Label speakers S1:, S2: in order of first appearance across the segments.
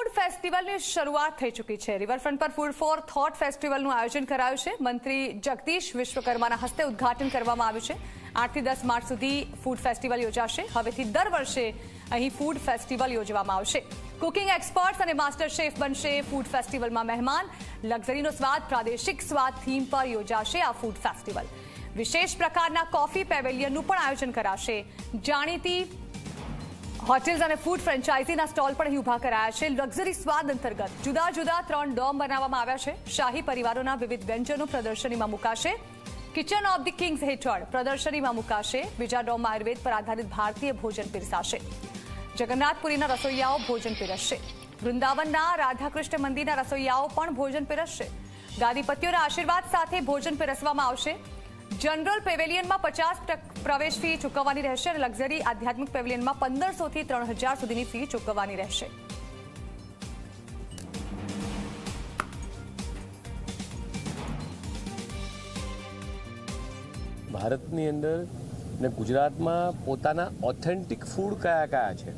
S1: Food ફેસ્ટિવલની શરૂઆત થઈ ચૂકી છે। રિવરફ્રન્ટ પર ફૂડ ફોર થોટ ફેસ્ટિવલનું આયોજન કરાયું છે। મંત્રી જગદીશ વિશ્વકર્માના હસ્તે ઉદ્ઘાટન કરવામાં આવ્યું છે। 8 થી 10 માર્ચ સુધી ફૂડ ફેસ્ટિવલ યોજાશે। હવેથી દર વર્ષે અહીં ફૂડ ફેસ્ટિવલ યોજવામાં આવશે। કુકિંગ એક્સપર્ટ્સ અને માસ્ટર શેફ બનશે ફૂડ ફેસ્ટિવલમાં મહેમાન। લક્ઝરીનો સ્વાદ પ્રાદેશિક સ્વાદ થીમ પર યોજાશે આ ફૂડ ફેસ્ટિવલ। વિશેષ પ્રકારના કોફી પેવેલિયનનું પણ આયોજન કરાશે। જાણીતી હોટેલ્સ અને ફૂડ ફ્રેન્ચાઇઝીના સ્ટોલ પણ અહીં ઉભા કરાયા છે। લક્ઝરી સ્વાદ અંતર્ગત જુદા જુદા 3 ડોમ બનાવવામાં આવ્યા છે। શાહી પરિવારોના વિવિધ વ્યંજનો પ્રદર્શનીમાં મુકાશે। કિચન ઓફ ધ કિંગ્સ હેઠળ પ્રદર્શનીમાં મુકાશે। બીજા ડોમમાં આયુર્વેદ પર આધારિત ભારતીય ભોજન પીરસાશે। જગન્નાથપુરીના રસોઈયાઓ ભોજન પીરસશે। વૃંદાવનના રાધાકૃષ્ણ મંદિરના રસોઈયાઓ પણ ભોજન પીરસશે। ગાદીપતિઓના આશીર્વાદ સાથે ભોજન પીરસવામાં આવશે। જનરલ પેવેલિયનમાં 50% પ્રવેશ ફી ચૂકવવાની રહેશે અને લક્ઝરી આધ્યાત્મિક પેવેલિયનમાં 1500 થી 3000 સુધીની ફી ચૂકવવાની રહેશે।
S2: ભારતની અંદર ને ગુજરાતમાં પોતાના ઓથેન્ટિક ફૂડ કયા છે,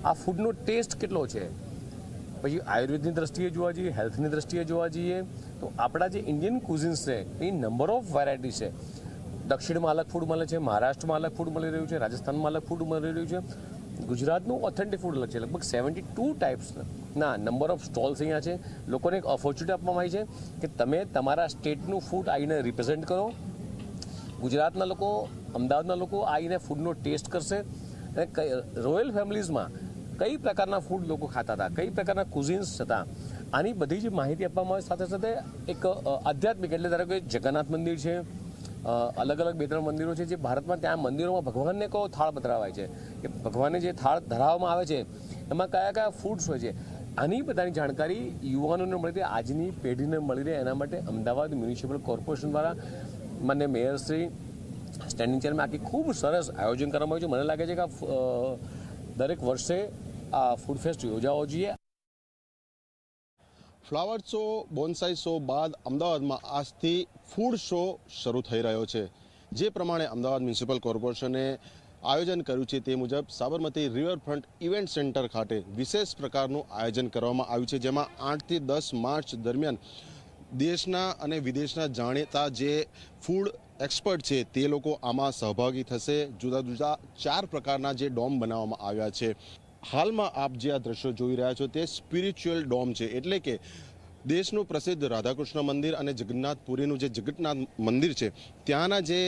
S2: આ ફૂડનો ટેસ્ટ કેટલો છે, પછી આયુર્વેદની દ્રષ્ટિએ જોવા જઈએ, હેલ્થની દ્રષ્ટિએ જોવા જઈએ તો આપણા જે ઇન્ડિયન કુઝિન્સ છે એ નંબર ઓફ વેરાયટી છે। દક્ષિણમાં અલગ ફૂડ મળે છે, મહારાષ્ટ્રમાં અલગ ફૂડ મળી રહ્યું છે, રાજસ્થાનમાં અલગ ફૂડ મળી રહ્યું છે। ગુજરાતનું ઓથેન્ટિક ફૂડ અલગ છે। લગભગ 72 ટાઈપ્સના નંબર ઓફ સ્ટોલ્સ અહીંયા છે। લોકોને એક ઓપોર્ચ્યુનિટી આપવામાં આવી છે કે તમે તમારા સ્ટેટનું ફૂડ આવીને રિપ્રેઝેન્ટ કરો। ગુજરાતના લોકો, અમદાવાદના લોકો આવીને ફૂડનો ટેસ્ટ કરશે અને રોયલ ફેમિલીઝમાં કઈ પ્રકારના ફૂડ લોકો ખાતા હતા, કઈ પ્રકારના કુઝિન્સ હતા, આની બધી જ માહિતી આપવામાં આવે। સાથે સાથે એક આધ્યાત્મિક એટલે ધારો કે જગન્નાથ મંદિર છે, અલગ અલગ 2-3 મંદિરો છે જે ભારતમાં, ત્યાં મંદિરોમાં ભગવાનને કયો થાળ પધરાવાય છે, કે ભગવાનને જે થાળ ધરાવવામાં આવે છે એમાં કયા કયા ફૂડ્સ હોય છે, આની બધાની જાણકારી યુવાનોને મળી રહે, આજની પેઢીને મળી રહે, એના માટે અમદાવાદ મ્યુનિસિપલ કોર્પોરેશન દ્વારા માનનીય મેયર શ્રી, સ્ટેન્ડિંગ ચેરમેન આખી ખૂબ સરસ આયોજન કરવામાં આવ્યું છે। મને લાગે છે કે દરેક વર્ષે આ ફૂડ ફેસ્ટ યોજાવો જોઈએ।
S3: ફ્લાવર શો, બોન્સાઈ શો બાદ અમદાવાદમાં આજથી ફૂડ શો શરૂ થઈ રહ્યો છે। જે પ્રમાણે અમદાવાદ મ્યુનિસિપલ કોર્પોરેશને આયોજન કર્યું છે તે મુજબ સાબરમતી રિવરફ્રન્ટ ઇવેન્ટ સેન્ટર ખાતે વિશેષ પ્રકારનું આયોજન કરવામાં આવ્યું છે, જેમાં 8 થી 10 માર્ચ દરમિયાન દેશના અને વિદેશના જાણીતા જે ફૂડ એક્સપર્ટ છે તે લોકો આમાં સહભાગી થશે। જુદા જુદા 4 પ્રકારના જે ડોમ બનાવવામાં આવ્યા છે। હાલમાં આપ જે આ દ્રશ્યો જોઈ રહ્યા છો તે સ્પિરિચ્યુઅલ ડોમ છે, એટલે કે દેશનું પ્રસિદ્ધ રાધાકૃષ્ણ મંદિર અને જગન્નાથપુરીનું જે જગન્નાથ મંદિર છે ત્યાંના જે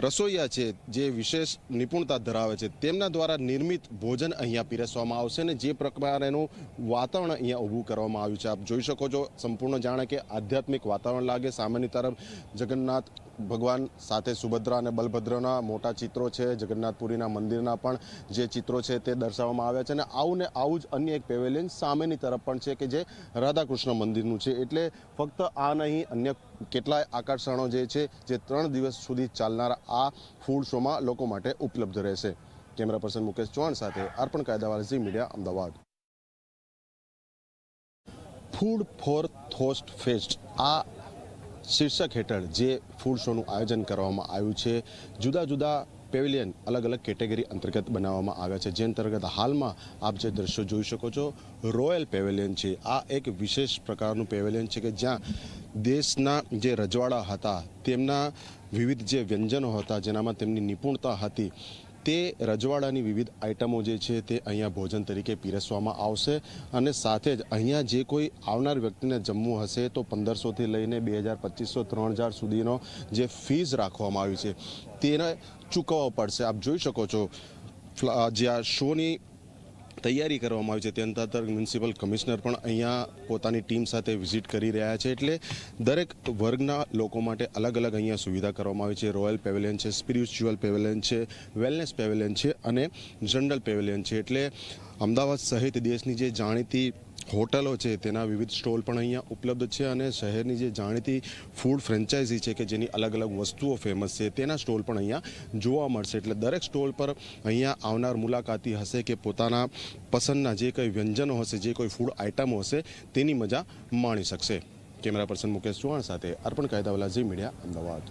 S3: રસોઈયા છે, જે વિશેષ નિપુણતા ધરાવે છે, તેમના દ્વારા નિર્મિત ભોજન અહીંયા પીરસવામાં આવશે અને જે પ્રકારનું વાતાવરણ અહીંયા ઊભું કરવામાં આવ્યું છે। આપ જોઈ શકો છો, સંપૂર્ણ જાણે કે આધ્યાત્મિક વાતાવરણ લાગે। સામેની તરફ જગન્નાથ ભગવાન સાથે સુભદ્રા અને બલભદ્રના મોટા ચિત્રો છે, જગન્નાથપુરીના મંદિરના પણ જે ચિત્રો છે તે દર્શાવવામાં આવ્યા છે અને આવું ને આવું જ અન્ય એક પેવેલિયન સામેની તરફ પણ છે કે જે રાધાકૃષ્ણ મંદિરનું છે। એટલે ફક્ત આ નહીં, અન્ય કેટલાય આકર્ષણો જે છે જે 3 દિવસ સુધી ચાલનારા આ ફૂડ શોમાં લોકો માટે ઉપલબ્ધ રહેશે। કેમેરા પર્સન મુકેશ ચૌહાણ સાથે Arpan Kaydawala, Zee Media, Ahmedabad. Food for thought fest આ શીર્ષક હેઠળ જે ફૂડ શોનું આયોજન કરવામાં આવ્યું છે, જુદા જુદા પેવેલિયન અલગ અલગ કેટેગરી અંતર્ગત બનાવવામાં આવ્યા છે। જે અંતર્ગત હાલમાં આપ જે દ્રશ્યો જોઈ શકો છો, રોયલ પેવેલિયન છે। આ એક વિશેષ પ્રકારનું પેવેલિયન છે કે જ્યાં દેશના જે રજવાડા હતા તેમના વિવિધ જે વ્યંજનો હતા, જેનામાં તેમની નિપુણતા હતી, તે રજવાડાની વિવિધ આઇટમો જે છે તે અહીંયા ભોજન તરીકે પીરસવામાં આવશે અને સાથે જ અહીંયા જે કોઈ આવનાર વ્યક્તિને જમવું હશે તો 1500થી લઈને 2000, 2500, 3000 સુધીનો જે ફીસ રાખવામાં આવી છે તેને ચૂકવવો પડશે। આપ જોઈ શકો છો જે આ શોની તૈયારી કરવામાં આવી છે તે અંતર્ગત મ્યુનિસિપલ કમિશનર પણ અહીંયા પોતાની ટીમ સાથે વિઝિટ કરી રહ્યા છે। એટલે દરેક વર્ગના લોકો માટે અલગ અલગ અહીંયા સુવિધા કરવામાં આવી છે। રોયલ પેવેલિયન છે, સ્પિરિચ્યુઅલ પેવેલિયન છે, વેલનેસ પેવેલિયન છે અને જનરલ પેવેલિયન છે। એટલે અમદાવાદ સહિત દેશની જે જાણીતી હોટલો છે તેના વિવિધ સ્ટોલ પણ અહીંયા ઉપલબ્ધ છે અને શહેરની જે જાણીતી ફૂડ ફ્રેન્ચાઇઝી છે કે જેની અલગ અલગ વસ્તુઓ ફેમસ છે તેના સ્ટોલ પણ અહીંયા જોવા મળશે। એટલે દરેક સ્ટોલ પર અહીંયા આવનાર મુલાકાતી હશે કે પોતાના પસંદના જે કંઈ વ્યંજનો હશે, જે કોઈ ફૂડ આઇટમો હશે તેની મજા માણી શકશે। કેમેરા પર્સન મુકેશ ચૌહાણ સાથે અર્પણ કાયદાવાલા, ઝી મીડિયા, અમદાવાદ।